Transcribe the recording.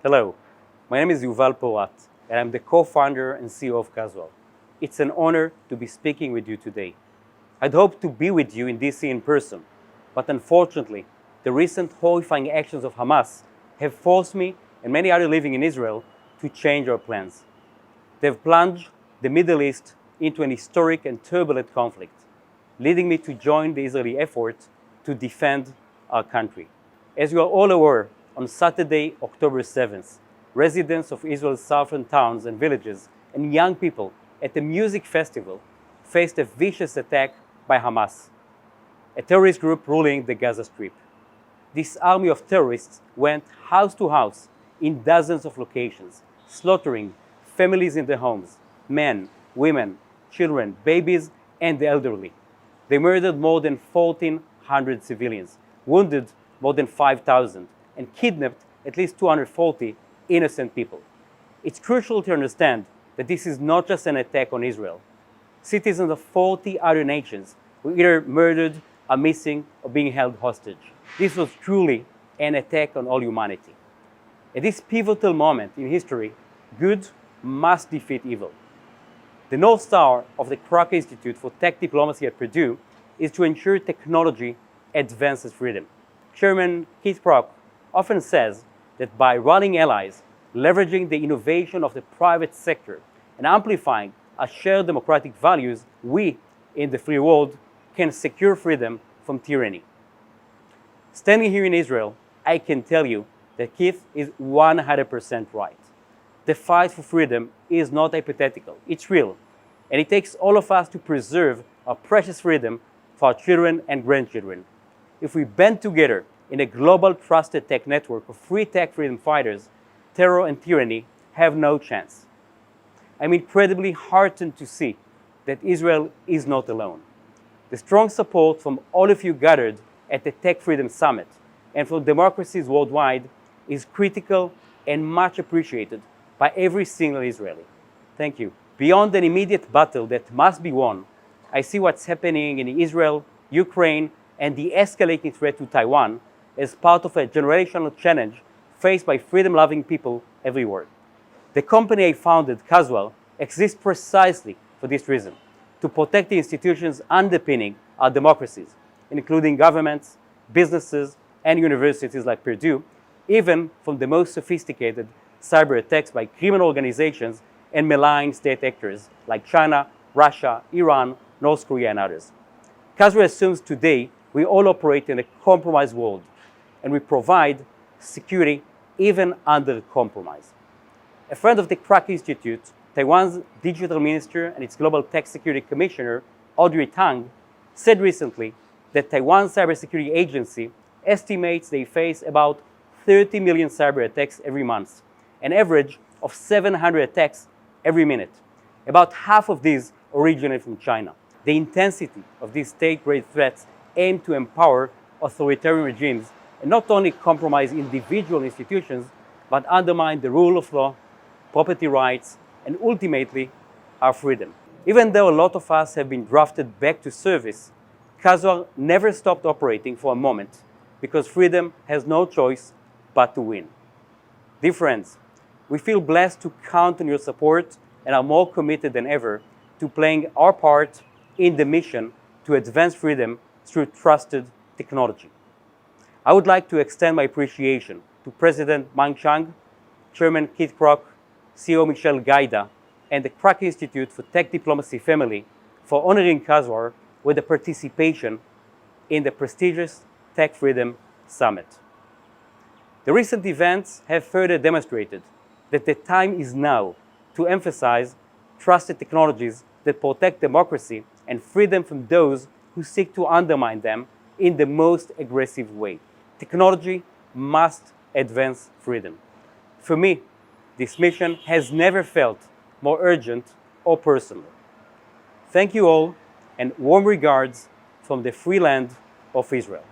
Hello, my name is Yuval Porat, and I'm the co-founder and CEO of KAZUAR. It's an honor to be speaking with you today. I'd hoped to be with you in DC in person, but unfortunately, the recent horrifying actions of Hamas have forced me and many others living in Israel to change our plans. They've plunged the Middle East into an historic and turbulent conflict, leading me to join the Israeli effort to defend our country. As you are all aware, on Saturday, October 7th, residents of Israel's southern towns and villages and young people at a music festival faced a vicious attack by Hamas, a terrorist group ruling the Gaza Strip. This army of terrorists went house to house in dozens of locations, slaughtering families in their homes, men, women, children, babies, and the elderly. They murdered more than 1,400 civilians, wounded more than 5,000, and kidnapped at least 240 innocent people. It's crucial to understand that this is not just an attack on Israel. Citizens of 40 other nations were either murdered, are missing, or being held hostage. This was truly an attack on all humanity. At this pivotal moment in history, good must defeat evil. The North Star of the Kroc Institute for Tech Diplomacy at Purdue is to ensure technology advances freedom. Chairman Keith Kroc often says that by rallying allies, leveraging the innovation of the private sector, and amplifying our shared democratic values, we, in the free world, can secure freedom from tyranny. Standing here in Israel, I can tell you that Keith is 100% right. The fight for freedom is not hypothetical, it's real. And it takes all of us to preserve our precious freedom for our children and grandchildren. If we band together in a global trusted tech network of free tech freedom fighters, terror and tyranny have no chance. I'm incredibly heartened to see that Israel is not alone. The strong support from all of you gathered at the Tech Freedom Summit and from democracies worldwide is critical and much appreciated by every single Israeli. Thank you. Beyond an immediate battle that must be won, I see what's happening in Israel, Ukraine, and the escalating threat to Taiwan as part of a generational challenge faced by freedom-loving people everywhere. The company I founded, KAZUAR, exists precisely for this reason, to protect the institutions underpinning our democracies, including governments, businesses, and universities like Purdue, even from the most sophisticated cyber attacks by criminal organizations and malign state actors like China, Russia, Iran, North Korea, and others. KAZUAR assumes today we all operate in a compromised world, and we provide security even under compromise. A friend of the Kroc Institute, Taiwan's digital minister and its global tech security commissioner, Audrey Tang, said recently that Taiwan's cybersecurity agency estimates they face about 30 million cyber attacks every month, an average of 700 attacks every minute. About half of these originate from China. The intensity of these state-grade threats aim to empower authoritarian regimes and not only compromise individual institutions, but undermine the rule of law, property rights, and ultimately, our freedom. Even though a lot of us have been drafted back to service, KAZUAR never stopped operating for a moment because freedom has no choice but to win. Dear friends, we feel blessed to count on your support and are more committed than ever to playing our part in the mission to advance freedom through trusted technology. I would like to extend my appreciation to President Meng Chang, Chairman Keith Kroc, CEO Michelle Gaida, and the Kroc Institute for Tech Diplomacy family for honoring KAZUAR with a participation in the prestigious Tech Freedom Summit. The recent events have further demonstrated that the time is now to emphasize trusted technologies that protect democracy and freedom from those who seek to undermine them in the most aggressive way. Technology must advance freedom. For me, this mission has never felt more urgent or personal. Thank you all, and warm regards from the free land of Israel.